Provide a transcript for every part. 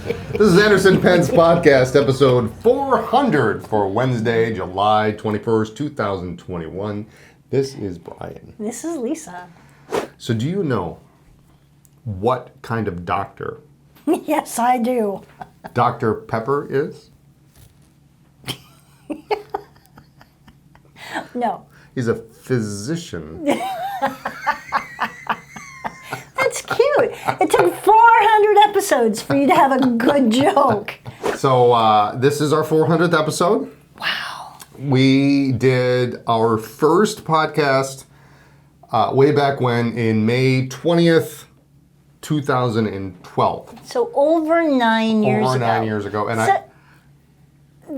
This is Anderson Penn's podcast, episode 400 for Wednesday, July 21st, 2021. This is Brian. This is Lisa. So do you know what kind of doctor Yes, I do. Dr. Pepper is? No. He's a physician. That's cute. It took 400 episodes for you to have a good joke. So this is our 400th episode. Wow. We did our first podcast way back when in May 20th, 2012. So over 9 years ago. Over 9 years ago. And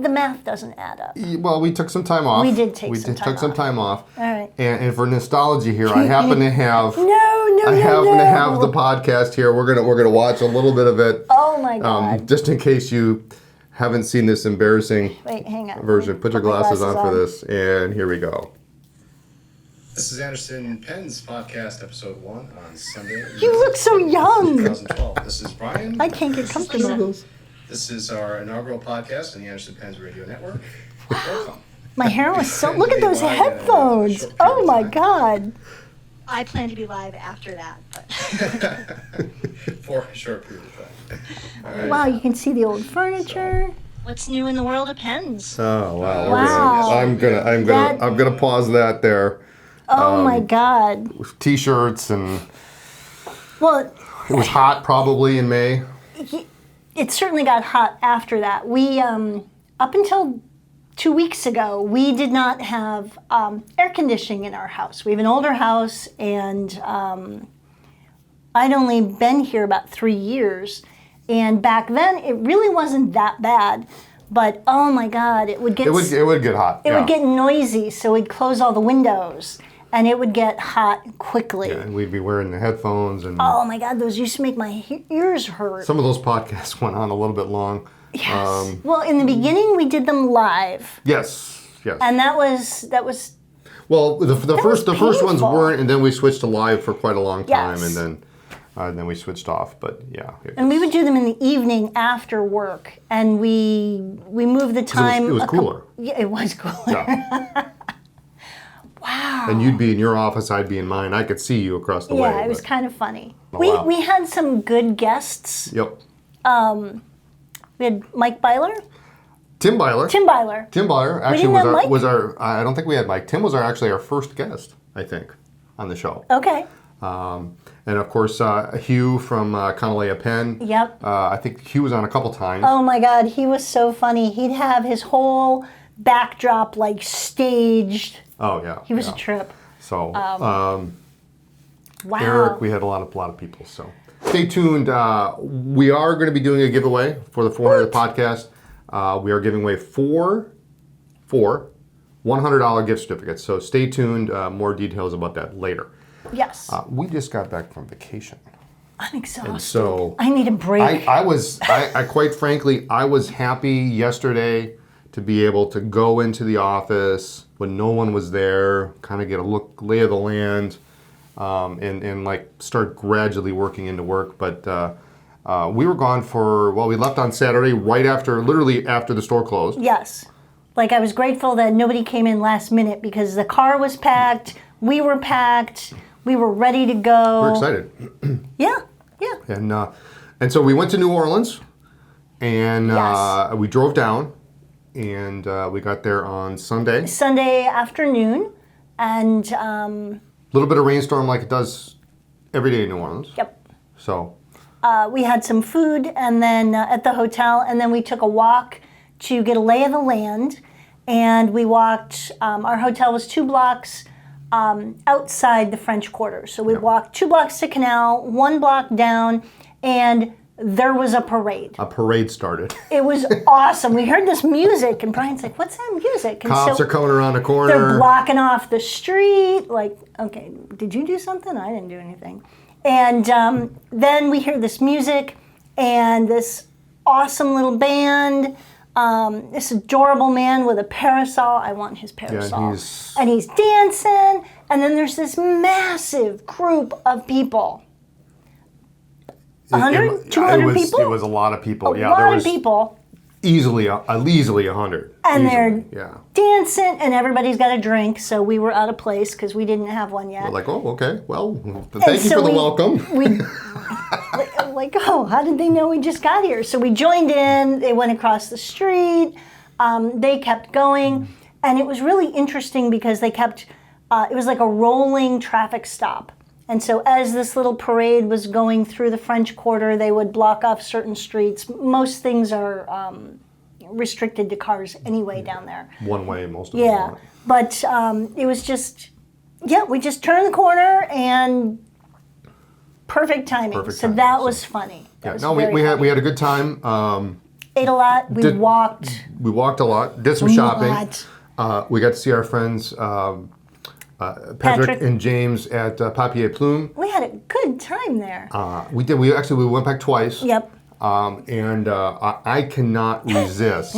the math doesn't add up. Well, we took some time off. We did take some time off. All right. And for nostalgia here, I happen to have No. have the podcast here. We're gonna watch a little bit of it. Oh my God. Just in case you haven't seen this embarrassing Hang on. version. Put your glasses on for on. this, and here we go. This is Anderson Penn's podcast, episode 1 on Sunday. You look so young. 2012. This is Brian. I can't get comfortable. This is our inaugural podcast on the Anderson Penn's radio network. Welcome. My hair was so... Look at those headphones. Oh my God. I plan to be live after that. But For a short period of time. All right. Wow, you can see the old furniture. what's new in the world of pens? Oh wow! Wow. I'm gonna pause that there. Oh my God. T-shirts and Well, it was hot probably in May. it certainly got hot after that. We, up until 2 weeks ago, we did not have air conditioning in our house. We have an older house, and I'd only been here about 3 years. And back then, it really wasn't that bad. But oh my God, it would get It would get hot. it would get noisy, so we'd close all the windows, and it would get hot quickly. Yeah, and we'd be wearing the headphones and. Oh my God, those used to make my ears hurt. Some of those podcasts went on a little bit long. Yes. Well, in the beginning, we did them live, Yes. and that was Well, the first ones painful. weren't, and then we switched to live for quite a long time, Yes. and then we switched off. But yeah. and we would do them in the evening after work, and we moved the time. It was cooler. Yeah, it was cooler. Yeah. Wow. And you'd be in your office, I'd be in mine. I could see you across the way. Yeah, it was but- kind of funny. Oh, wow. We had some good guests. Yep. We had Mike Byler. Tim Byler. Tim Byler. Tim Byler actually didn't have Mike? was our. I don't think we had Mike. Tim was actually our first guest, I think, on the show. Okay. And of course, Hugh from Connolly Pen. Yep. I think Hugh was on a couple times. Oh my God, he was so funny. He'd have his whole backdrop like staged. Oh yeah. He was yeah. a trip. So Wow. Eric, we had a lot of people. So stay tuned. We are going to be doing a giveaway for the 400th podcast. We are giving away four $100 gift certificates. So stay tuned. More details about that later. Yes. We just got back from vacation. I'm exhausted. And so I need a break. I quite frankly, I was happy yesterday to be able to go into the office when no one was there, kind of get a lay of the land, and like start gradually working into work. But we were gone we left on Saturday literally after the store closed. Yes. Like I was grateful that nobody came in last minute because the car was packed, we were packed, we were ready to go. We're excited. Yeah. And so we went to New Orleans, and Yes. we drove down, and we got there on Sunday. Sunday afternoon, and A little bit of rainstorm like it does every day in New Orleans. yep. So We had some food and then at the hotel, and then we took a walk to get a lay of the land, and we walked, our hotel was 2 blocks outside the French Quarter. So we walked 2 blocks to Canal, 1 block down, and there was a parade. a parade started. It was awesome. We heard this music, and Brian's like, what's that music? And Cops are coming around the they're corner. blocking off the street. Like, okay, did you do something? I didn't do anything. And then we hear this music and this awesome little band. This adorable man with a parasol. I want his parasol. and he's dancing. And then there's this massive group of people. 100, 200 people? It was a lot of people. A lot of people. Easily 100. And easily. they're dancing, and everybody's got a drink, so we were out of place because we didn't have one yet. We're like, oh, okay, well, thank you for the welcome. Like, oh, how did they know we just got here? So we joined in, they went across the street, they kept going, and it was really interesting because they kept, it was like a rolling traffic stop. And so as this little parade was going through the French Quarter, they would block off certain streets. Most things are restricted to cars anyway down there. One way, most of them. Yeah, but it was just, we just turned the corner and perfect timing. That was funny. We had a good time. Ate a lot. We walked. We walked a lot. Did some shopping. We got to see our friends. Patrick and James at Papier Plume. We had a good time there. We did. We went back twice. Yep. And I cannot resist.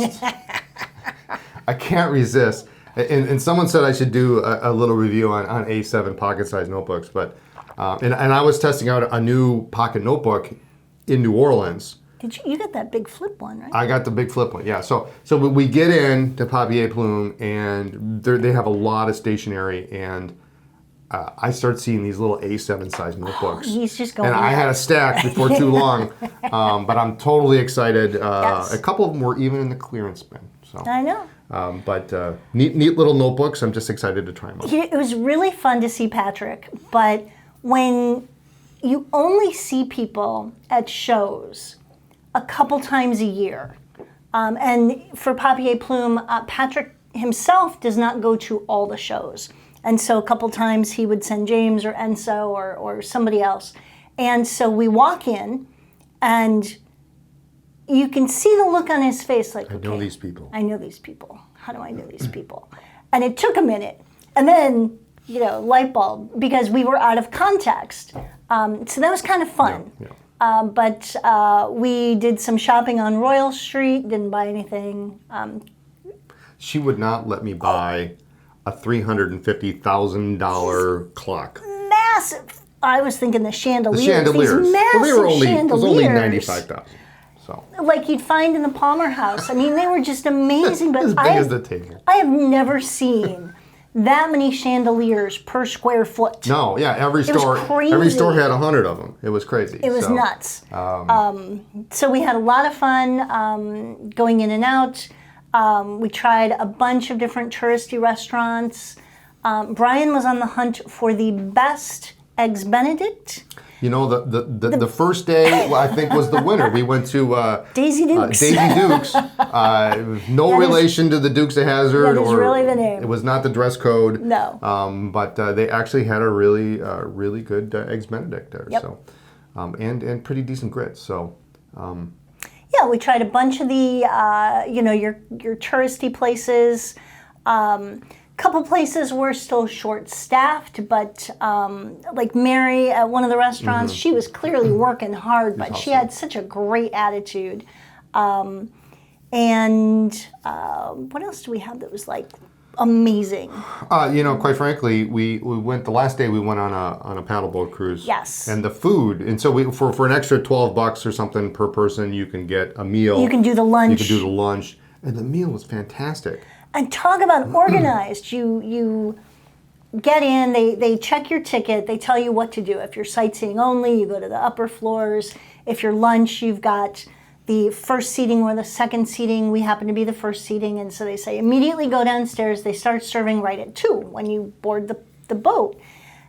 I can't resist. And someone said I should do a little review on A7 pocket-sized notebooks, but and I was testing out a new pocket notebook in New Orleans. Did you got that big flip one, right? I got the big flip one, yeah. So we get in to Papier Plume, and they have a lot of stationery, and I start seeing these little A7 size notebooks. He's just going. And I had a stack before too long, but I'm totally excited. Yes. A couple of them were even in the clearance bin. So I know. But neat little notebooks. I'm just excited to try them out. It was really fun to see Patrick, but when you only see people at shows a couple times a year, and for Papier Plume, Patrick himself does not go to all the shows. And so a couple times he would send James or Enso or somebody else. And so we walk in, and you can see the look on his face like, I know these people. I know these people. How do I know these people? And it took a minute. And then, light bulb, because we were out of context. So that was kind of fun. Yeah. But we did some shopping on Royal Street, didn't buy anything. She would not let me buy a $350,000 clock. Massive. I was thinking the chandeliers. The chandeliers. These massive Well, it was only chandeliers. $95,000. So. Like you'd find in the Palmer House. I mean, they were just amazing. But As big as the table. I have never seen that many chandeliers per square foot. No, yeah, every store had 100 of them. It was crazy. It was nuts. So we had a lot of fun going in and out. We tried a bunch of different touristy restaurants. Brian was on the hunt for the best Eggs Benedict. The first day, I think, was the winner. We went to Daisy Dukes. Daisy Dukes. No relation to the Dukes of Hazzard. That is really the name. It was not the dress code. No. But they actually had a really good Eggs Benedict there. Yep. So, and pretty decent grits. So. Yeah, we tried a bunch of the, your touristy places. Couple places were still short-staffed, but like Mary at one of the restaurants, she was clearly working hard, but she had such a great attitude. And what else do we have that was like amazing? Quite frankly, we went the last day. We went on a paddleboat cruise. Yes. And the food, and so for an extra $12 or something per person, you can get a meal. You can do the lunch. And the meal was fantastic. And talk about organized. You get in, they check your ticket, they tell you what to do. If you're sightseeing only, you go to the upper floors. If you're lunch, you've got the first seating or the second seating. We happen to be the first seating, and so they say immediately go downstairs. They start serving right at 2 when you board the boat.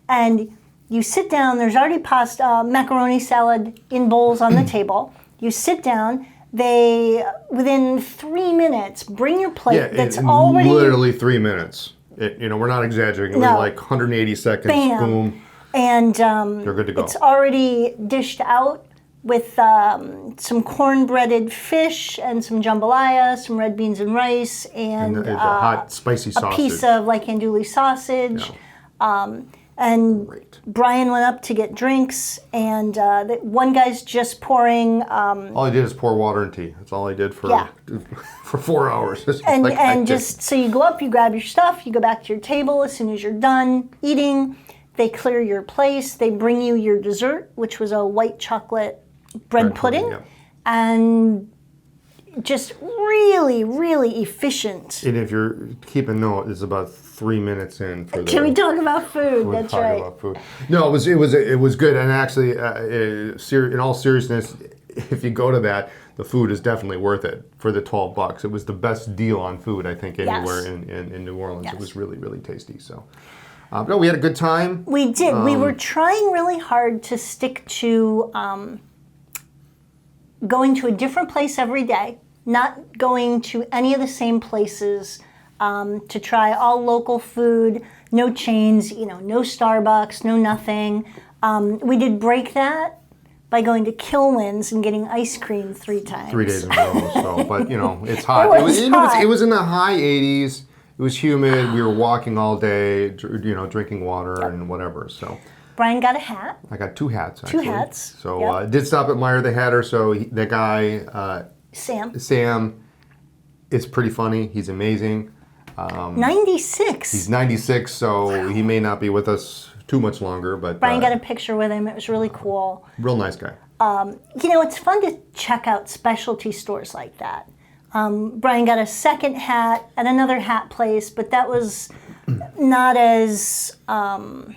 And you sit down, there's already pasta, macaroni salad in bowls on the table. You sit down. They, within 3 minutes, bring your plate that's already... Literally 3 minutes. We're not exaggerating. It was like 180 seconds, boom. And they're good to go. It's already dished out with some corn-breaded fish and some jambalaya, some red beans and rice, and a hot, spicy sausage. A piece of like andouille sausage. Yeah. And great. Brian went up to get drinks, and one guy's just pouring... all he did is pour water and tea. That's all he did for 4 hours. Just so you go up, you grab your stuff, you go back to your table. As soon as you're done eating, they clear your place. They bring you your dessert, which was a white chocolate bread pudding, yeah. and just really, really efficient. And if you're keeping note, it's about 3 minutes in for the. Can we talk about food? We'll That's talk right. about food. No, it was good, and actually, in all seriousness, if you go to that, the food is definitely worth it for the $12. It was the best deal on food, I think, anywhere Yes. in New Orleans. Yes. It was really, really tasty. So, no, we had a good time. We did. We were trying really hard to stick to going to a different place every day, not going to any of the same places, to try all local food, no chains, no Starbucks, no nothing. We did break that by going to Kilwin's and getting ice cream 3 times. 3 days in a row. So, but it's hot. It was hot. It was in the high 80s. It was humid. We were walking all day, drinking water and whatever. So. Brian got a hat. I got 2 hats, actually. 2 hats. So Yep. I did stop at Meyer the Hatter. So the guy, Sam, is pretty funny. He's amazing. 96. He's 96, so he may not be with us too much longer. But Brian got a picture with him. It was really cool. Real nice guy. It's fun to check out specialty stores like that. Brian got a second hat at another hat place, but that was not as, I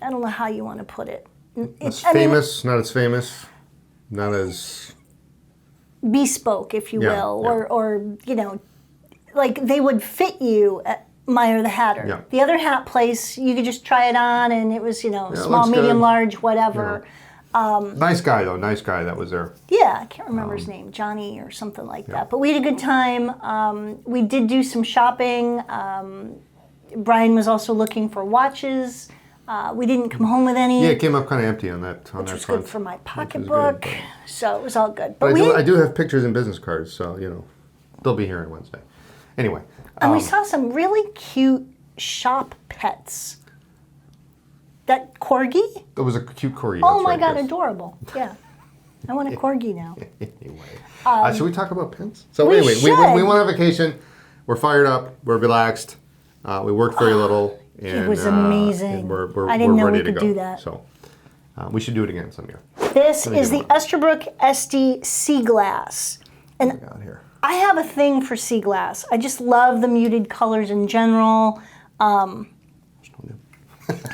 don't know how you want to put it. Not as famous, not as bespoke, if you Yeah, will, yeah. or like they would fit you at Meyer the Hatter. Yeah. The other hat place, you could just try it on, and it was, small, looks medium, good. large, whatever. nice guy, though. Nice guy that was there. Yeah, I can't remember his name, Johnny or something like that. But we had a good time. We did do some shopping. Brian was also looking for watches. We didn't come home with any. Yeah, it came up kind of empty on that. Which was front, good for my which was pocketbook. good, So it was all good. but But I do have pictures and business cards, so they'll be here on Wednesday. Anyway, and we saw some really cute shop pets. That corgi? it was a cute corgi. Oh that's my right, God, yes. adorable. Yeah. I want a corgi now. Anyway, should we talk about pens? So we anyway, we should. went on vacation. We're fired up. We're relaxed. We worked very little. And, was amazing. And we're I didn't know ready we to could go. do that. So we should do it again some year. This Let me is get the one. Esterbrook Estie Sea Glass. What do we got here? I have a thing for sea glass. I just love the muted colors in general.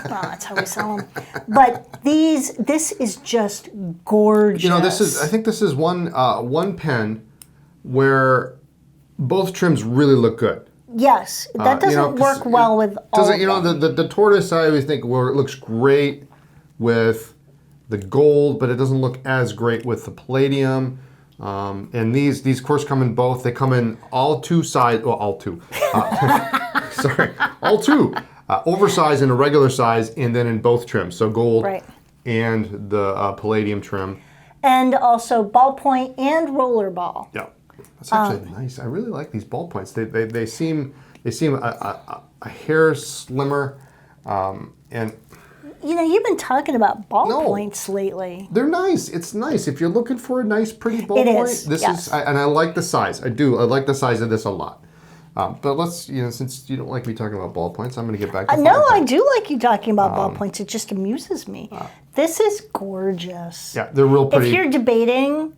Well, that's how we sell them. But this is just gorgeous. I think this is one pen where both trims really look good. Yes, that doesn't work well with all of them. The tortoise I always think, well, it looks great with the gold, but it doesn't look as great with the palladium. And these of course come in both. They come in all two size. Well, all two. Sorry, all two. Oversized and a regular size, and then in both trims. So gold and the palladium trim. And also ballpoint and rollerball. Yeah, that's actually nice. I really like these ballpoints. They seem a hair slimmer, and you've been talking about ballpoints lately. they're nice. It's nice if you're looking for a nice, pretty ballpoint. is, This yes. is, and I like the size. I do. I like the size of this a lot. But let's, since you don't like me talking about ballpoints, I'm going to get back to No, I ballpoints. do like you talking about ballpoints. It just amuses me. This is gorgeous. Yeah, they're real pretty. If you're debating,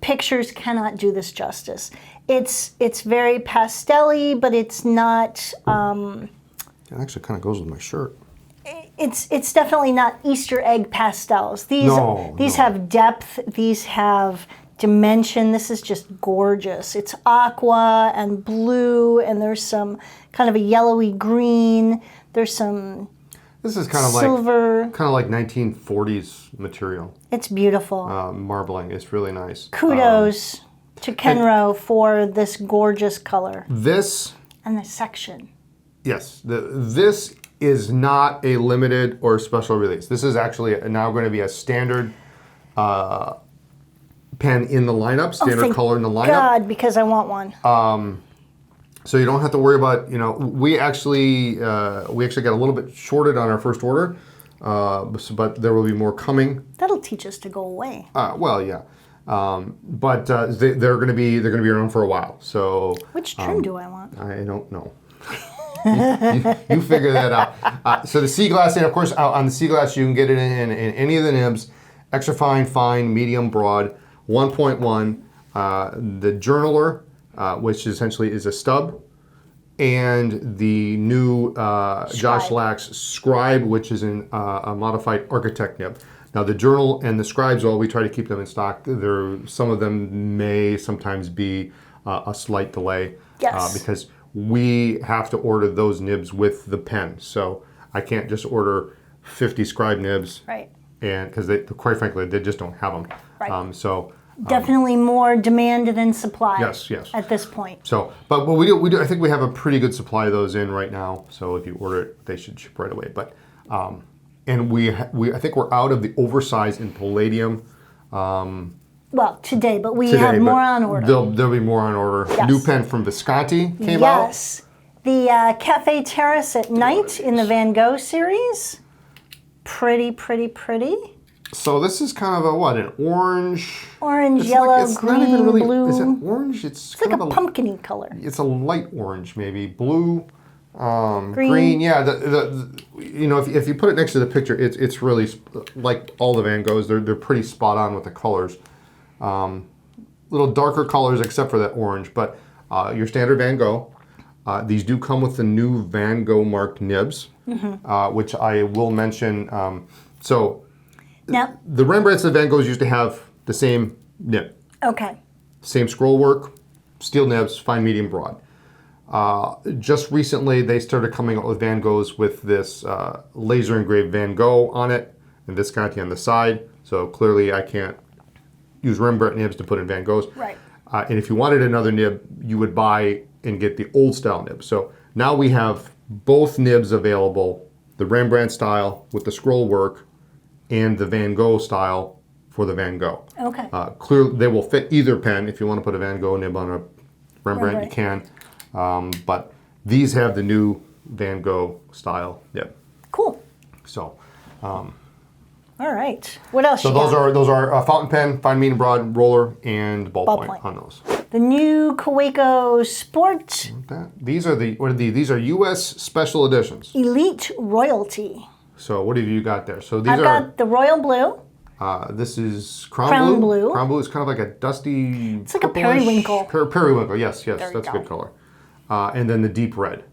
pictures cannot do this justice. It's very pastel-y, but it's not. It actually kind of goes with my shirt. It's definitely not Easter egg pastels. These have depth. These have dimension. This is just gorgeous. It's aqua and blue, and there's some kind of a yellowy green. There's some This is kind of silver. like 1940s material. It's beautiful. Marbling. It's really nice. Kudos to Kenro for this gorgeous color This, and the section. yes, this is not a limited or special release. This is actually now going to be a standard pen in the lineup, standard Thank color in the lineup. God, because I want one. So you don't have to worry about, we actually got a little bit shorted on our first order, but there will be more coming. That'll teach us to go away. Well, yeah. But they're going to be around for a while. So Which trim do I want? I don't know. you figure that out. So the sea glass, and of course on the sea glass you can get it in any of the nibs. extra fine, fine, medium, broad, 1.1. The journaler, which essentially is a stub, and the new Josh Lack's Scribe, which is a modified architect nib. Now the journal and the Scribes, we try to keep them in stock. Some of them may sometimes be a slight delay, Yes. because we have to order those nibs with the pen. So I can't just order 50 Scribe nibs, Right. and because quite frankly, they just don't have them. Right. So Definitely more demand than supply. Yes. At this point. So, but what we do, I think we have a pretty good supply of those in right now. So if you order it, they should ship right away. But, and I think we're out of the oversized in palladium Well, today, but we today. have but more on order. There'll be more on order. Yes. New pen from Visconti came out. Yes. The Café Terrace at Night in the Van Gogh series. Pretty. So this is kind of an orange. Orange, It's yellow, it's green, not even really, blue. Is it orange? It's It's like kind a of pumpkin-y color. It's a light orange, maybe blue, Green. green. Yeah, if you put it next to the picture, it's really like all the Van Goghs. They're pretty spot on with the colors. Little darker colors except for that orange, but your standard Van Gogh. These do come with the new Van Gogh marked nibs, which I will mention. So Now, the Rembrandts and Van Goghs used to have the same nib. okay. Same scroll work, steel nibs, fine, medium, broad. Just recently, they started coming out with Van Goghs with this laser engraved Van Gogh on it and Visconti on the side. So clearly, I can't use Rembrandt nibs to put in Van Goghs. Right. And if you wanted another nib, you would buy and get the old style nib. So now we have both nibs available: the Rembrandt style with the scroll work, and the Van Gogh style for the Van Gogh. Okay. Clearly, they will fit either pen. If you want to put a Van Gogh nib on a Rembrandt, you can. But these have the new Van Gogh style nib. Cool. So, All right. What else? so you those got? are ffountain pen, fine, medium, broad, roller, and ballpoint Ballpoint. on those. The new Kaweco Sport These are These are U.S. special editions. Elite Royalty. So what have you got there? So these I've got the royal blue. this is Crown crown blue. Crown blue is kind of like a dusty. It's like a purplish- periwinkle. Periwinkle. Yes, There that's you a go. good color. And then the deep red.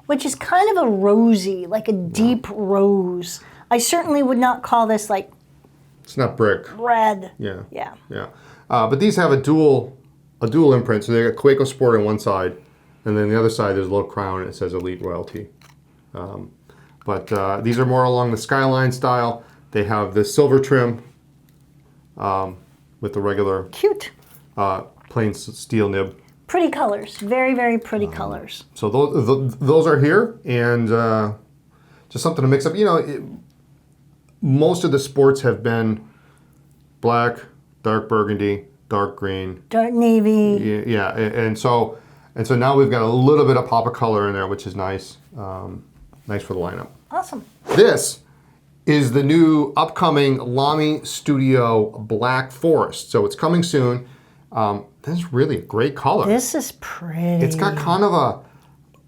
Which is kind of a rosy, like a deep rose. I certainly would not call this like It's not brick. red. Yeah. Yeah. Yeah. But these have a dual imprint. So they got Kaweco Sport on one side, and then the other side there's a little crown and it says Elite Royalty. But these are more along the Skyline style. They have the silver trim with the regular Cute. plain steel nib. Pretty colors. Very, very pretty colors. So those are here, and just something to mix up. Most of the sports have been black, dark burgundy, dark green. Dark navy. Yeah, and so now we've got a little bit of pop of color in there, which is nice. Nice for the lineup. Awesome. This is the new upcoming LAMY Studio Black Forest. So it's coming soon. This is really a great color. This is pretty. It's got kind of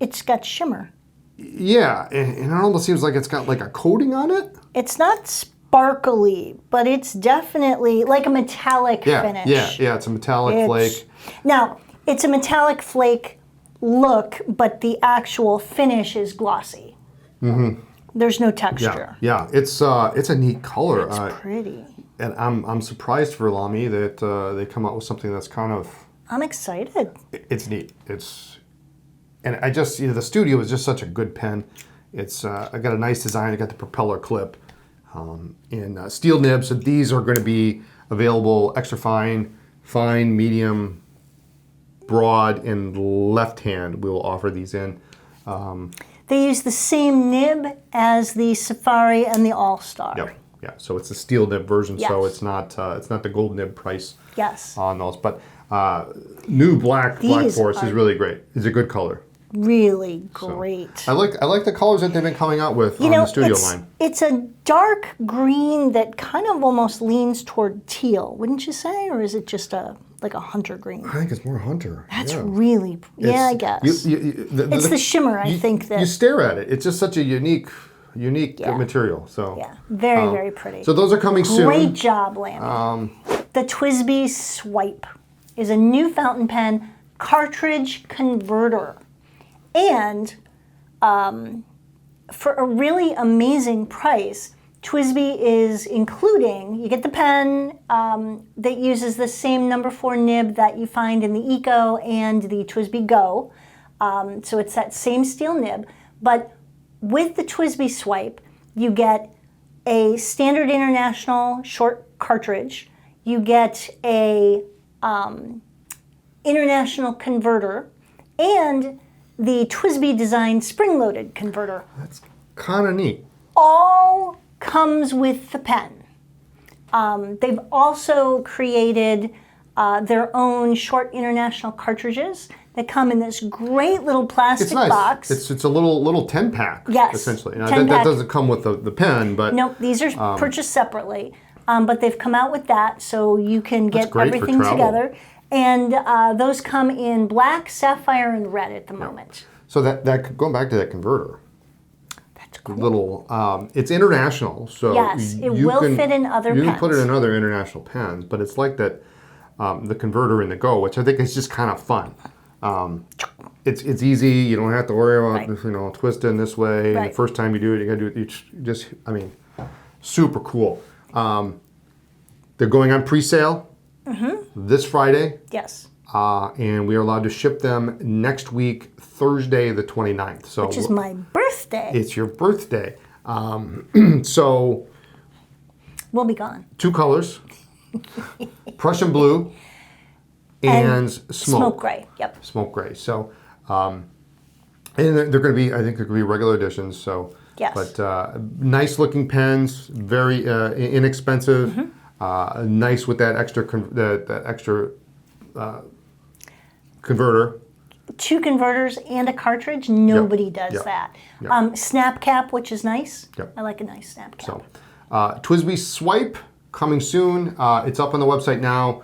It's got shimmer. yeah, and it almost seems like it's got like a coating on it. It's not sparkly, but it's definitely like a metallic finish. Yeah, it's a metallic flake. Now, it's a metallic flake look, but the actual finish is glossy. Mm-hmm. There's no texture. Yeah, it's a neat color. It's pretty. And I'm surprised for LAMY that they come out with something that's kind of. I'm excited. It's neat. And I just the Studio is just such a good pen. It's I got a nice design. I got the propeller clip, and steel nibs. So these are going to be available extra fine, medium, broad, and left hand. We will offer these in. They use the same nib as the Safari and the All-Star. Yep. Yeah. So it's the steel nib version. So Yes. it's not the gold nib price Yes. on those. But new Black These Forest is are- really great. It's a good color. Really So, great. I like the colors that they've been coming out with on the Studio line. It's a dark green that kind of almost leans toward teal, wouldn't you say? Or is it just like a hunter green? I think it's more hunter. That's yeah. I guess. It's the shimmer, I think, that... You stare at it. It's just such a unique unique Yeah. material. So Yeah, very, very pretty. So those are coming soon. Great job, Lammy. The TWSBI Swipe is a new fountain pen cartridge converter. And for a really amazing price, TWSBI is including, you get the pen that uses the same number 4 nib that you find in the Eco and the TWSBI Gogh. So it's that same steel nib. But with the TWSBI Swipe, you get a standard international short cartridge. You get a international converter and the TWSBI design spring-loaded converter. That's kind of neat. All comes with the pen. They've also created their own short international cartridges that come in this great little plastic It's nice. box. It's a little 10-pack, Yes, essentially. Now, 10 that pack. doesn't come with the pen, but Nope, these are purchased separately, but they've come out with that, so you can get great for everything travel. together. And those come in black, sapphire, and red at the moment. so that going back to that converter, That's cool. little it's international, so Yes, it you will can, fit in other you can put it pens. in other international pens, but it's like that the converter in the Go, which I think is just kind of fun. It's easy. You don't have to worry about Right. twisting this way. And Right. the first time you do it, you got to do it. I mean, super cool. They're going on pre-sale this Friday. Yes, And we are allowed to ship them next week, Thursday the 29th. So which is my birthday. it's your birthday. So We'll be gone. 2 colors, Prussian blue and smoke. Smoke gray, yep. Smoke gray. So, and they're going to be, I think they're going to be regular editions. So, Yes. But nice looking pens, very inexpensive, nice with that extra converter. 2 converters and a cartridge. Nobody does Yep. that. Yep. Snap cap, which is nice. Yep. I like a nice snap cap. So, TWSBI Swipe coming soon. It's up on the website now.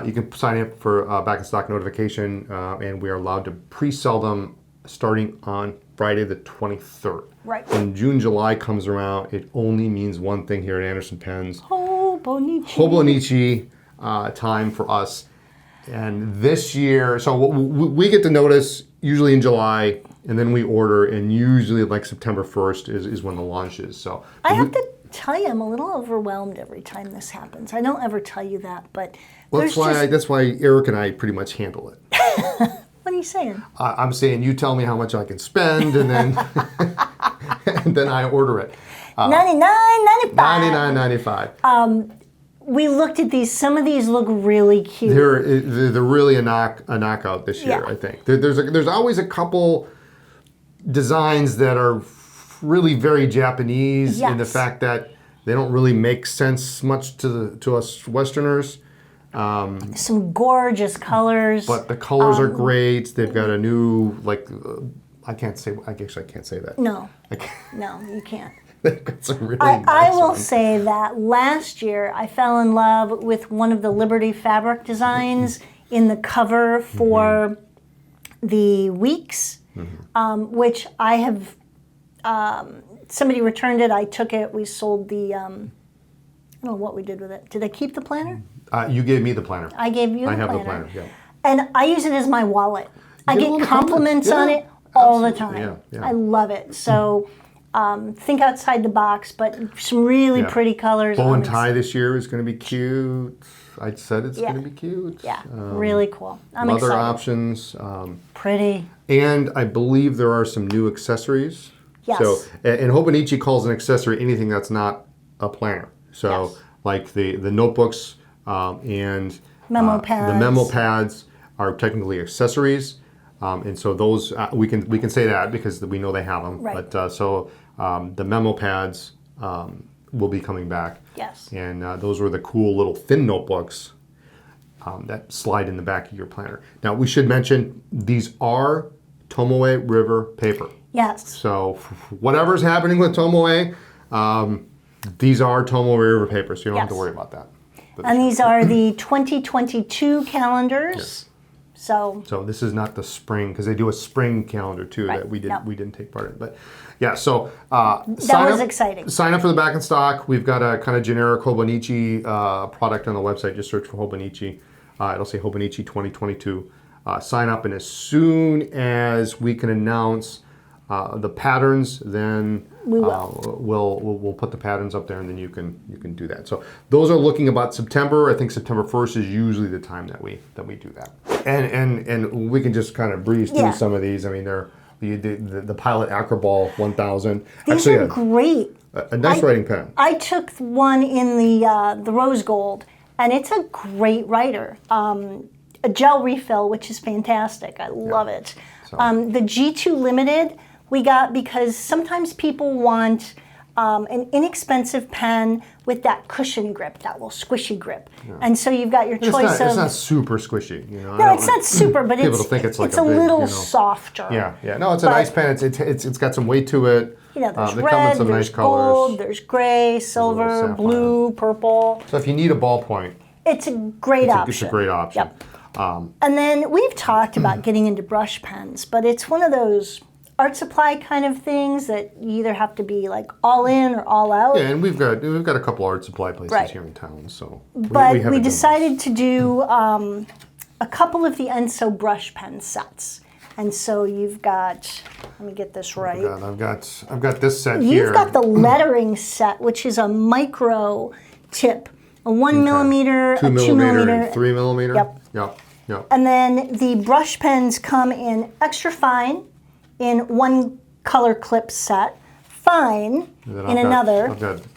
You can sign up for back in stock notification, and we are allowed to pre-sell them starting on Friday the 23rd. Right. When June, July comes around, it only means one thing here at Anderson Pens. Hobonichi. Time for us. And this year, so we get to notice usually in July, and then we order, and usually like September 1st is when the launch is. So I have to tell you, I'm a little overwhelmed every time this happens. I don't ever tell you that, but that's why Eric and I pretty much handle it. what are you saying? I'm saying you tell me how much I can spend, and then and then I order it. $99.95. $99.95. We looked at these. Some of these look really cute. They're really a knockout this year. Yeah. I think there's always a couple designs that are really very Japanese in the Yes. fact that they don't really make sense much to us Westerners. Some gorgeous colors. But the colors are great. They've got a new I can't say. I guess I can't say that. No, I can't. no, you can't. They've got some really I nice will ones. say that last year I fell in love with one of the Liberty fabric designs in the cover for the Weeks, which I have. Somebody returned it. I took it. We sold the. I don't know what we did with it. Did I keep the planner? You gave me the planner. I gave you the I have planner. the planner. Yeah. And I use it as my wallet. I get a get lot of compliments on compliments. it Yeah, all the absolutely. time. Yeah, yeah. I love it. So think outside the box, but some really Yeah. pretty colors. Bow and I'm tie this year is going to be cute. I said it's Yeah. going to be cute. Yeah, really cool. I'm Other excited. options. Pretty. And I believe there are some new accessories. Yes. So, and Hobonichi calls an accessory anything that's not a planner. So, Yes. like the notebooks and Memo the pads. memo pads are technically accessories. And so those we can say that because we know they have them. Right. But the memo pads will be coming back. Yes. And those were the cool little thin notebooks that slide in the back of your planner. Now we should mention these are Tomoe River paper. Yes. So whatever's happening with Tomoe, these are Tomoe River paper, so you don't have to Yes. worry about that. But And these are the 2022 calendars. So this is not the spring, because they do a spring calendar too Right. that we No. didn't take part in. But yeah, so that was exciting. Sign up for the back in stock. We've got a kind of generic Hobonichi product on the website. Just search for Hobonichi. It'll say Hobonichi 2022. Sign up, and as soon as we can announce the patterns, then We will. we'll put the patterns up there, and then you can do that. So those are looking about September. I think September 1st is usually the time that we do that. And we can just kind of breeze through Yeah. some of these. I mean, they're the Pilot Acroball 1000. These Actually, are great. a nice writing pen. I took one in the rose gold, and it's a great writer. A gel refill, which is fantastic. I love it. So- The G2 Limited we got because sometimes people want an inexpensive pen with that cushion grip, that little squishy grip. And so you've got your choice It's of... not super squishy, you know. No, it's not super, but people it's think it's like a a big, little you know. softer. Yeah. No, it's a But- nice pen. It's got some weight to it. You know, there's they come in red, some there's nice colors. gold, there's gray, silver, sapphire. blue, purple. So if you need a ballpoint, It's a great option. it's a great option. Yep. And then we've talked about getting into brush pens, but it's one of those art supply kind of things that you either have to be like all in or all out. Yeah, and we've got a couple art supply places Right. here in town, so But we haven't done decided to do a couple of the Enso brush pen sets. And so you've got, let me get this right. this. I've got this set here. You've got the lettering set, which is a micro tip, a 1 millimeter, a 2 millimeter, and 3 millimeter. Yep. Yep. And then the brush pens come in extra fine in one color clip set, fine And then in another,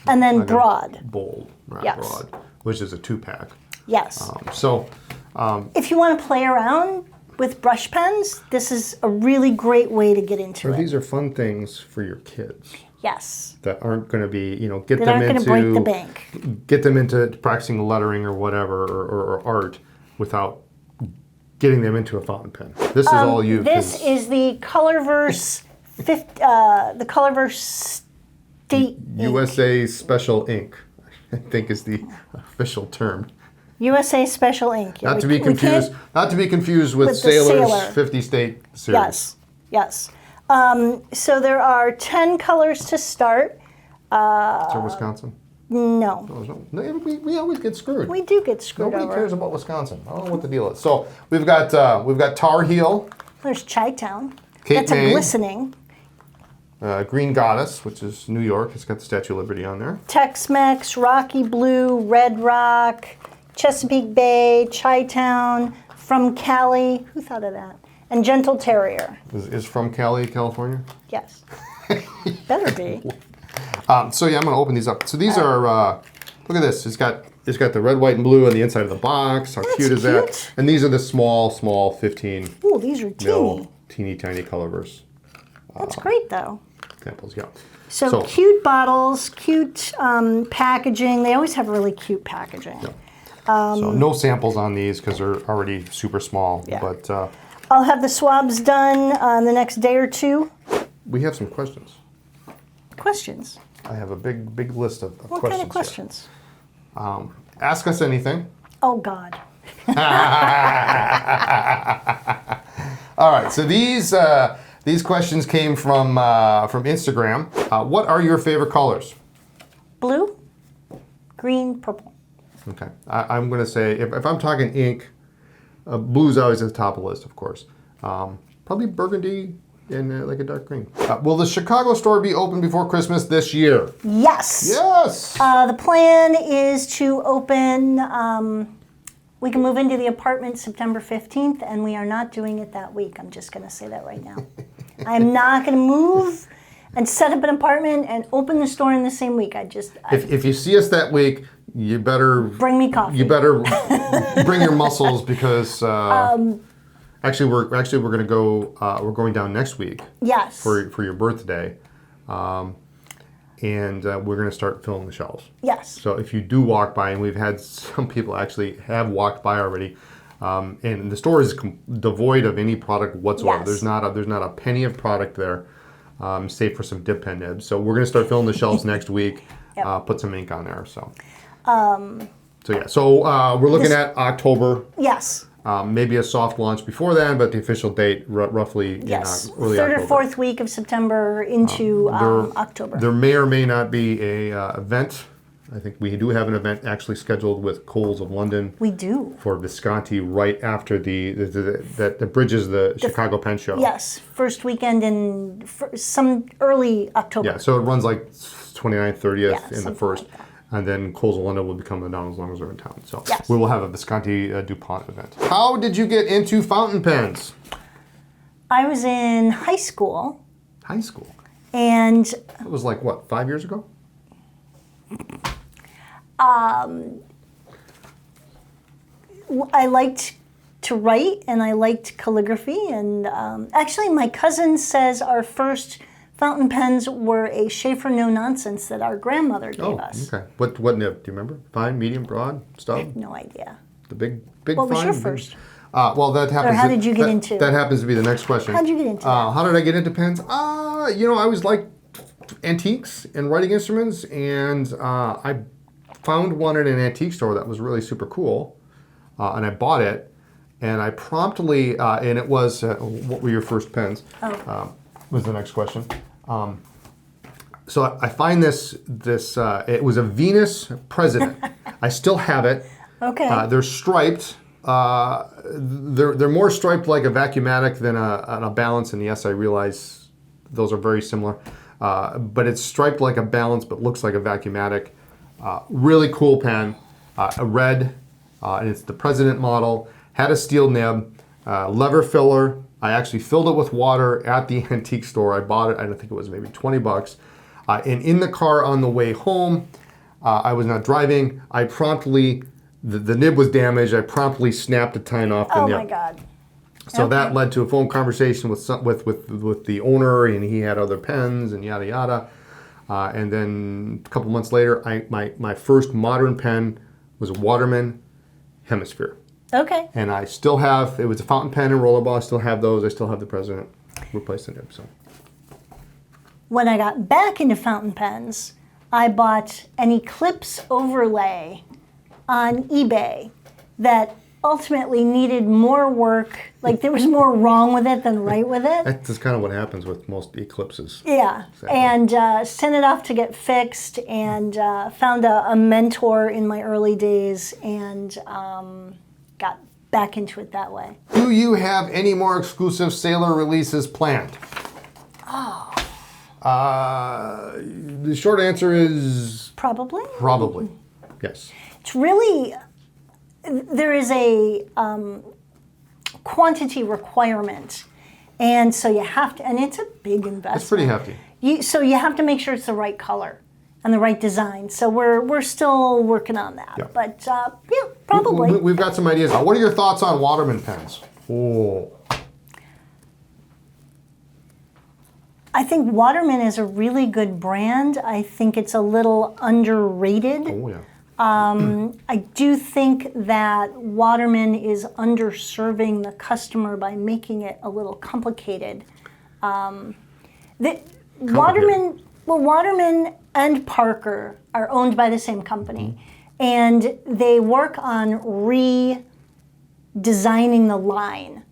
and then broad. Bold, right? Yes. Broad, which is a 2-pack. Yes. So If you want to play around with brush pens, this is a really great way to get into it. these are fun things for your kids Yes. that aren't going to be, get That them aren't going into to break the bank. get them into practicing lettering or whatever or art without getting them into a fountain pen. This is all you. This is the Colorverse, the Colorverse State Ink. USA Special Ink, I think is the official term. USA Special Ink. Yeah, Not to we be can't- confused. Not to be confused with with the Sailor's Sailor. 50 State series. Yes. So there are 10 colors to start. Is there Wisconsin? No, No, we always get screwed. we do get screwed Nobody over. cares about Wisconsin. I don't know what the deal is. So we've got Tar Heel, There's Chi-Town. Cape That's May. a glistening. Green Goddess, which is New York. It's got the Statue of Liberty on there. Tex-Mex, Rocky Blue, Red Rock, Chesapeake Bay, Chi-Town, from Cali. Who thought of that? And Gentle Terrier. Is from Cali, California. Yes. Better be. So yeah, I'm going to open these up. So these are look at this. It's got the red, white, and blue on the inside of the box. How cute is that? cute. And these are the small 15 Ooh, these are teeny. teeny tiny Colorverse That's great, though. samples. Yeah. So cute bottles, cute packaging. They always have really cute packaging. So no samples on these because they're already super small. Yeah. But I'll have the swabs done the next day or two. we have some questions. Questions? I have a big list of What questions. kind of questions? Here. Ask us anything. Oh, God. All right. So these questions came from Instagram. What are your favorite colors? Blue, green, purple. Okay. I'm going to say if I'm talking ink, blue's always at the top of the list, of course. Probably burgundy and like a dark green. Will the Chicago store be open before Christmas this year? Yes. Yes. The plan is to open, we can move into the apartment September 15th, and we are not doing it that week. I'm just going to say that right now. I'm not going to move and set up an apartment and open the store in the same week. If you see us that week, you better Bring me coffee. You better bring your muscles because actually we're going to go. We're going down next week. Yes. For your birthday, and we're going to start filling the shelves. Yes. So if you do walk by, and we've had some people actually have walked by already, and the store is devoid of any product whatsoever. Yes. There's not a penny of product there, save for some dip pen nibs. So we're going to start filling the shelves next week. Yep. Put some ink on there. So. So yeah. So we're looking at October. Yes. Maybe a soft launch before then, but the official date roughly Yes, in early third October. or fourth week of September into October. There may or may not be a event. I think we do have an event actually scheduled with Coles of London. We do. For Visconti right after that bridges the Chicago Pen Show. Yes, first weekend in some early October. Yeah, so it runs like 29th, 30th Yeah, in the something first. like that. And then Coles of London will be coming down as long as they're in town. So Yes. we will have a Visconti DuPont event. How did you get into fountain pens? I was in high school, High school. and It was like, what, 5 years ago? I liked to write and I liked calligraphy. And actually, my cousin says our first fountain pens were a Schaefer No Nonsense that our grandmother gave us. Okay. What nib? Do you remember? Fine, medium, broad, stub? No idea. The big What was fine, your big- first? Well, that happens. how did you get into- That happens to be the next question. How'd you get into that? How did I get into pens? I always liked antiques and writing instruments, and I found one at an antique store that was really super cool, and I bought it, and I promptly, and it was, what were your first pens? Was the next question. So I find this it was a Venus President. I still have it. Okay. They're striped. They're more striped like a Vacuumatic than a Balance, and yes, I realize those are very similar. But it's striped like a Balance, but looks like a Vacuumatic. Really cool pen, a red, and it's the President model. Had a steel nib, lever filler. I actually filled it with water at the antique store. I bought it, I think it was maybe $20. And in the car on the way home, I was not driving. I promptly, the nib was damaged. I promptly snapped the tine off the Oh nib. my God. So Okay. that led to a phone conversation with the owner, and he had other pens and yada yada. And then a couple months later, my first modern pen was a Waterman Hemisphere. Okay. And I still have, it was a fountain pen and rollerball. I still have those. I still have the President. Replaced the nib. So When I got back into fountain pens, I bought an Eclipse overlay on eBay that ultimately needed more work. Like there was more wrong with it than right with it. that's just kind of what happens with most Eclipses. Yeah, Exactly. and sent it off to get fixed, and found a mentor in my early days, and got back into it that way. Do you have any more exclusive Sailor releases planned? The short answer is Probably. probably. Yes. It's really, there is a quantity requirement, and so you have to, and it's a big investment. It's pretty hefty. So you have to make sure it's the right color and the right design. So we're still working on that. Yeah. But yeah, probably. We've got some ideas. What are your thoughts on Waterman pens? Oh, I think Waterman is a really good brand. I think it's a little underrated. oh yeah. I do think that Waterman is underserving the customer by making it a little complicated. Waterman and Parker are owned by the same company, and they work on redesigning the line,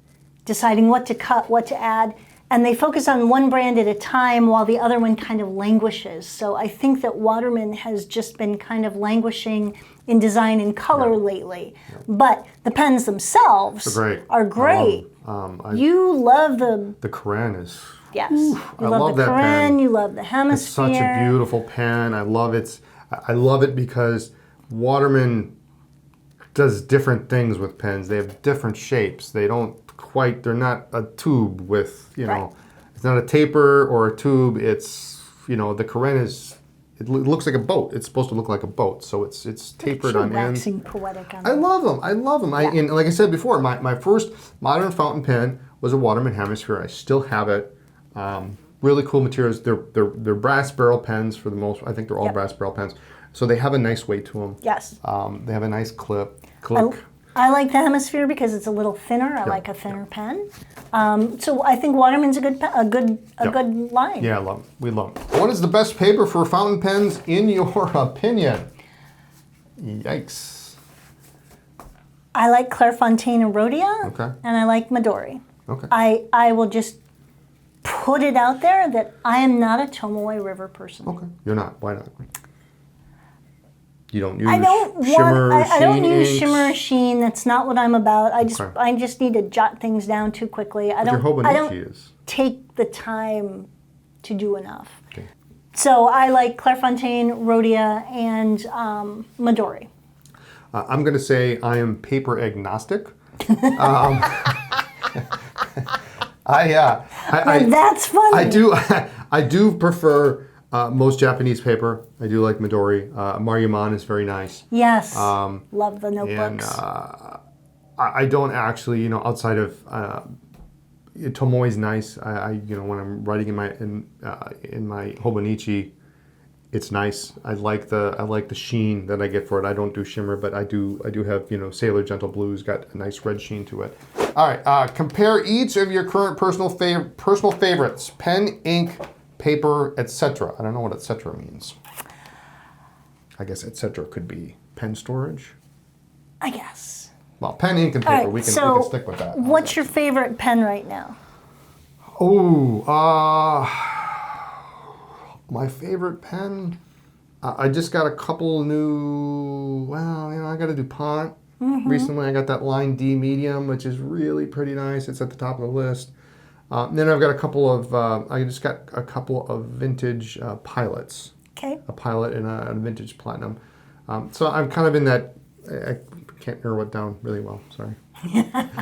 deciding what to cut, what to add, and they focus on one brand at a time while the other one kind of languishes. So I think that Waterman has just been kind of languishing in design and color lately. But the pens themselves are great. You love The Koran is. Yes. You I love love the that Koran, pen. you love the Hemisphere. It's such a beautiful pen. I love it. I love it because Waterman does different things with pens. They have different shapes. They don't quite, they're not a tube with, Right. it's not a taper or a tube. It's, the Koran is, it looks like a boat. It's supposed to look like a boat. So it's tapered on ends. Waxing poetic on I love them. I love them. And like I said before, my first modern fountain pen was a Waterman Hemisphere. I still have it. Really cool materials. They're brass barrel pens for the most. I think they're all Yep. brass barrel pens. So they have a nice weight to them. Yes. They have a nice click. I like the Hemisphere because it's a little thinner. I like a thinner pen. So I think Waterman's a good good line. Yeah, I love them. We love them. What is the best paper for fountain pens in your opinion? Yikes. I like Clairefontaine and Rhodia, Okay. and I like Midori. Okay. I will just put it out there that I am not a Tomoe River person. Okay. You're not. Why not? You don't use I don't shimmer, want. I don't sheen use inks? shimmer or sheen. That's not what I'm about. Okay. I just need to jot things down too quickly. I Your don't. I don't Hobonichi is. take the time to do enough. Okay. So I like Clairefontaine, Rhodia, and Midori. I'm going to say I am paper agnostic. That's funny. I do prefer most Japanese paper. I do like Midori. Maryaman is very nice. Yes. Love the And notebooks. I don't actually, outside of Tomoe is nice. When I'm writing in my Hobonichi, it's nice. I like the sheen that I get for it. I don't do shimmer, but I do have Sailor Gentle Blue's got a nice red sheen to it. All right, compare each of your current personal favorites: pen, ink, paper, etc. I don't know what etc. means. I guess etc. could be pen storage. I guess. Well, pen, ink, and All paper. right, We can stick with that. What's your favorite pen right now? Oh, my favorite pen. I just got a couple new. Well, I got a DuPont. Recently, I got that Line D medium, which is really pretty nice. It's at the top of the list. Then I've got a couple of. I just got a couple of vintage pilots. Okay. A pilot and a vintage platinum. So I'm kind of in that. I can't narrow it down really well. Sorry.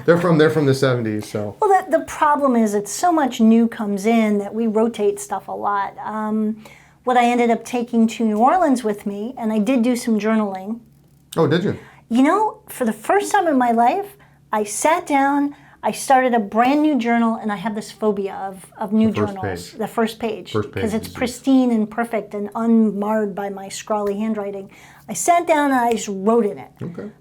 They're from the 70s. So. Well, the problem is that so much new comes in that we rotate stuff a lot. What I ended up taking to New Orleans with me, and I did do some journaling. Oh, did you? For the first time in my life, I sat down, I started a brand new journal, and I have this phobia of new journals. The first page. Because it's pristine and perfect and unmarred by my scrawly handwriting. I sat down and I just wrote in it. Okay.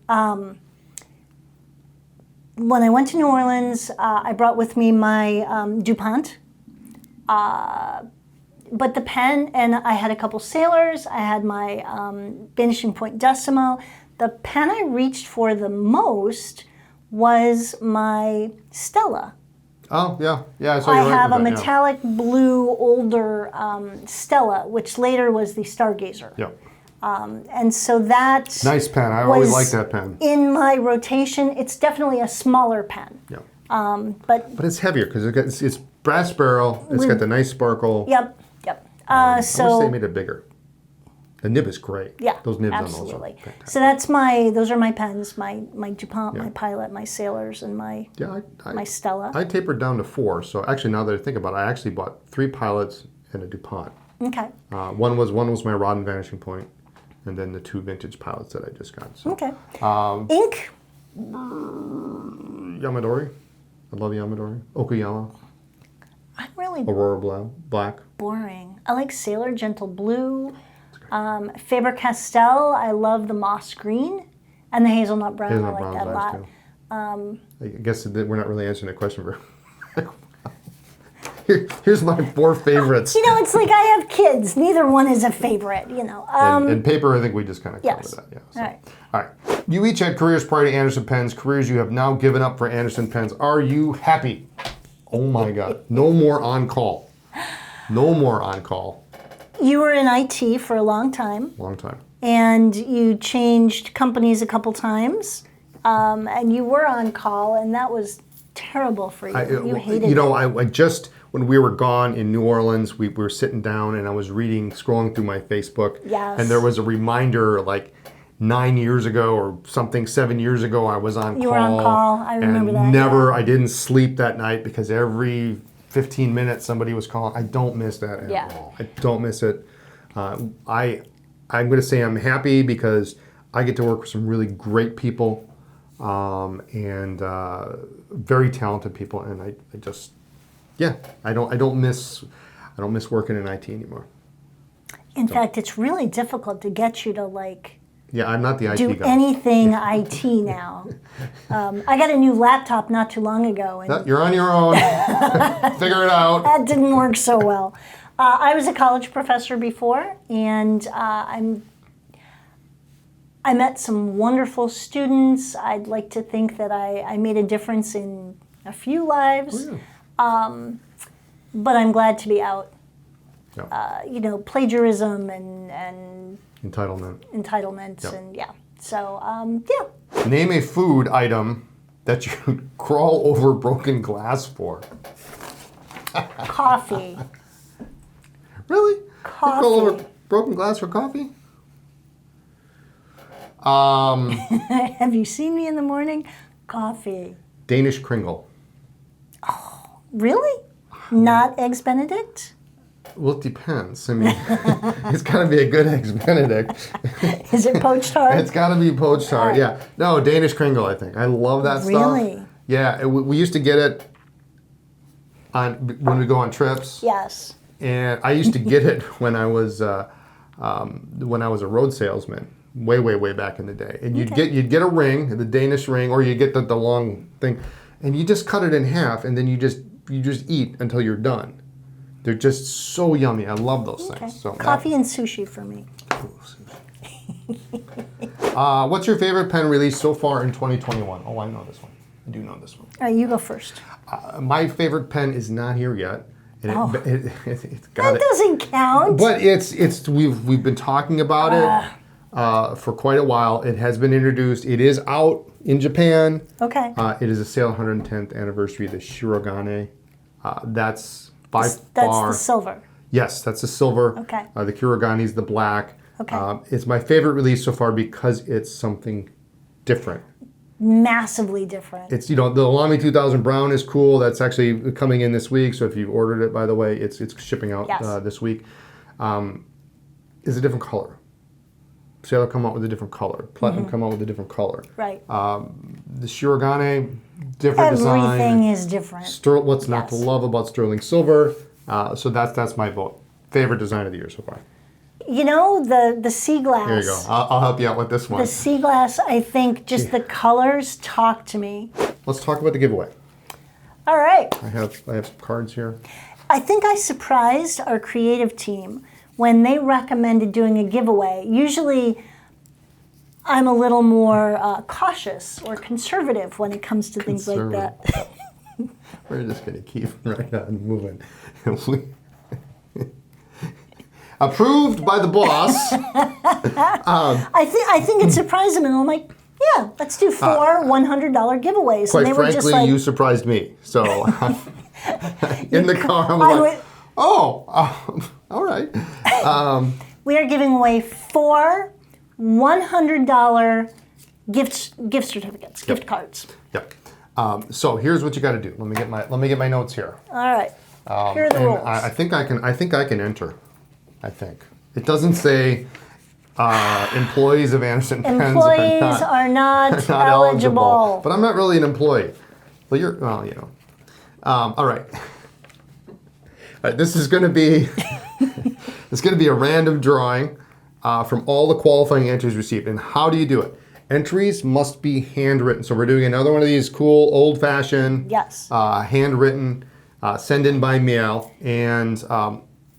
When I went to New Orleans, I brought with me my DuPont. But the pen, and I had a couple Sailors, I had my Vanishing Point Decimo. The pen I reached for the most was my Stella. Oh, yeah. Yeah, I have a metallic blue older Stella, which later was the Stargazer. Yeah. And so that Nice pen. I always like that pen. In my rotation, it's definitely a smaller pen. Yeah. But it's heavier because it's brass barrel. It's got the nice sparkle. Yep. I wish they made it bigger. The nib is great. Yeah, those nibs absolutely. on those are fantastic. So those are my pens, my DuPont, my Pilot, my Sailors, and my Stella. I tapered down to 4. So actually, now that I think about it, I actually bought 3 Pilots and a DuPont. Okay. One was my Rod and Vanishing Point, and then the 2 vintage Pilots that I just got. So. Okay. Ink? Yamadori. I love Yamadori. Okayama. I'm really Aurora Black. boring. I like Sailor Gentle Blue. Faber-Castell, I love the moss green. And the hazelnut brown, I like that a lot. I guess that we're not really answering that question very Here's my 4 favorites. It's like I have kids. Neither one is a favorite, And paper, I think we just kind of covered that. Yeah. So. All right. You each had careers prior to Anderson Pens, careers you have now given up for Anderson Pens. Are you happy? Oh my God. No more on call. No more on call. You were in IT for a long time. Long time. And you changed companies a couple times. And you were on call, and that was terrible for you. You hated it. I just, when we were gone in New Orleans, we were sitting down and I was scrolling through my Facebook. Yes. And there was a reminder like 9 years ago or something, 7 years ago, I was on call. You were on call. I remember that. I didn't sleep that night because every 15 minutes somebody was calling. I don't miss that at all. I don't miss it. I'm going to say I'm happy because I get to work with some really great people and very talented people, and I don't miss working in IT anymore. In fact, it's really difficult to get you to Yeah, I'm not the IT do guy. anything IT now. I got a new laptop not too long ago. And You're on your own. Figure it out. that didn't work so well. I was a college professor before, and I I met some wonderful students. I'd like to think that I made a difference in a few lives. Oh, yeah. But I'm glad to be out. Yeah. Plagiarism and Entitlement. Yep. and yeah. So, yeah. Name a food item that you crawl over broken glass for. Coffee. Really? Coffee. You crawl over broken glass for coffee? Have you seen me in the morning? Coffee. Danish Kringle. Really? Not Eggs Benedict? Well, it depends. I mean, it's got to be a good Eggs Benedict. Is it poached hard? It's got to be poached hard, yeah. No, Danish Kringle, I think. I love that stuff. Really? Yeah, we used to get it when we go on trips. Yes. And I used to get it when I was a road salesman, way back in the day. And you'd get a ring, the Danish ring, or you get the long thing, and you just cut it in half, and then you just eat until you're done. They're just so yummy. I love those things. So Coffee and sushi for me. What's your favorite pen release so far in 2021? Oh, I know this one. I do know this one. All right, you go first. My favorite pen is not here yet. And it's got That doesn't count. But we've been talking about it for quite a while. It has been introduced. It is out in Japan. Okay. It is a sale 110th anniversary of the Shirogane. That's That's far. the silver. Yes, that's the silver. Okay. The Kurogane is the black. Okay. It's my favorite release so far because it's something different. Massively different. It's the LAMY 2000 brown is cool. That's actually coming in this week. So if you've ordered it, by the way, it's shipping out this week. Is a different color. Sailor come out with a different color. Platinum come out with a different color. Right. The Shirogane, different design. Everything is different. What's not to love about sterling silver? So that's my vote. Favorite design of the year so far. The sea glass. Here you go. I'll help you out with this one. The sea glass, I think, just the colors talk to me. Let's talk about the giveaway. All right. I have some cards here. I think I surprised our creative team when they recommended doing a giveaway. Usually, I'm a little more cautious or conservative when it comes to things like that. We're just going to keep right on moving. Approved by the boss. I think it surprised them, and I'm like, yeah, let's do 4 $100 giveaways. Quite and they were frankly, just like, you surprised me. So in the car, I'm like, all right. We are giving away 4 $100 gift certificates, gift cards. Yep. So here's what you got to do. Let me get my notes here. All right. Here are the rules. I think I can enter. I think it doesn't say employees of Anderson Pens Employees are not eligible. But I'm not really an employee. Well, all right. This is going to be a random drawing from all the qualifying entries received. And how do you do it? Entries must be handwritten. So we're doing another one of these cool, old-fashioned, handwritten, send in by mail, and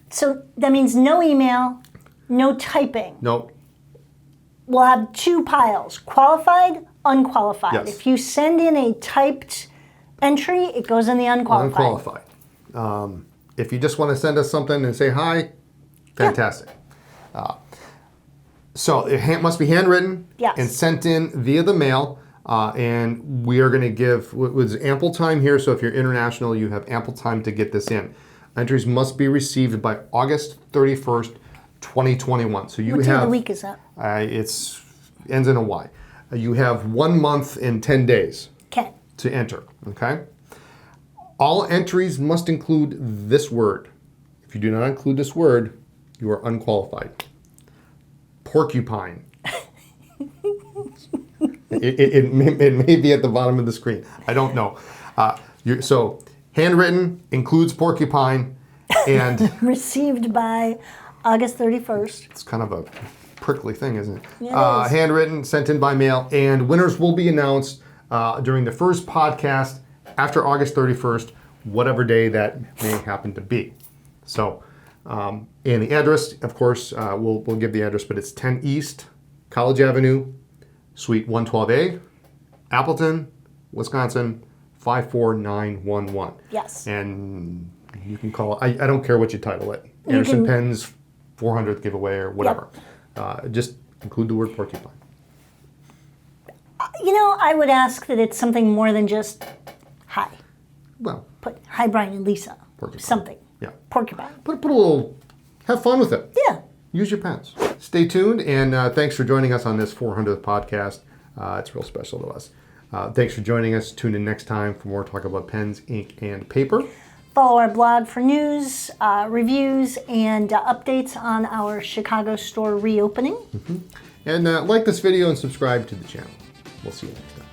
so that means no email, no typing. Nope. We'll have 2 piles, qualified, unqualified. Yes. If you send in a typed entry, it goes in the unqualified. If you just want to send us something and say hi, fantastic. So it must be handwritten and sent in via the mail. And we are going to give with ample time here. So if you're international, you have ample time to get this in. Entries must be received by August 31st, 2021. So you what day of the week is that? It's ends in a Y. You have 1 month and 10 days to enter. Okay. All entries must include this word. If you do not include this word, you are unqualified. Porcupine. It may be at the bottom of the screen. I don't know. So handwritten includes porcupine and received by August 31st. It's kind of a prickly thing, isn't it? Yeah, it is. Handwritten, sent in by mail, and winners will be announced during the first podcast after August 31st, whatever day that may happen to be. So, and the address, of course, we'll give the address, but it's 10 East College Avenue, Suite 112A, Appleton, Wisconsin, 54911. Yes. And you can call it, I don't care what you title it. You Anderson can- Pens 400th giveaway or whatever. Just include the word porcupine. You know, I would ask that it's something more than just hi. Well, Put hi, Brian and Lisa. Porcupine. Something. yeah. Porcupine. Put a little, have fun with it. Yeah. Use your pens. Stay tuned, and thanks for joining us on this 400th podcast. It's real special to us. Thanks for joining us. Tune in next time for more talk about pens, ink, and paper. Follow our blog for news, reviews, and updates on our Chicago store reopening. And like this video and subscribe to the channel. We'll see you next time.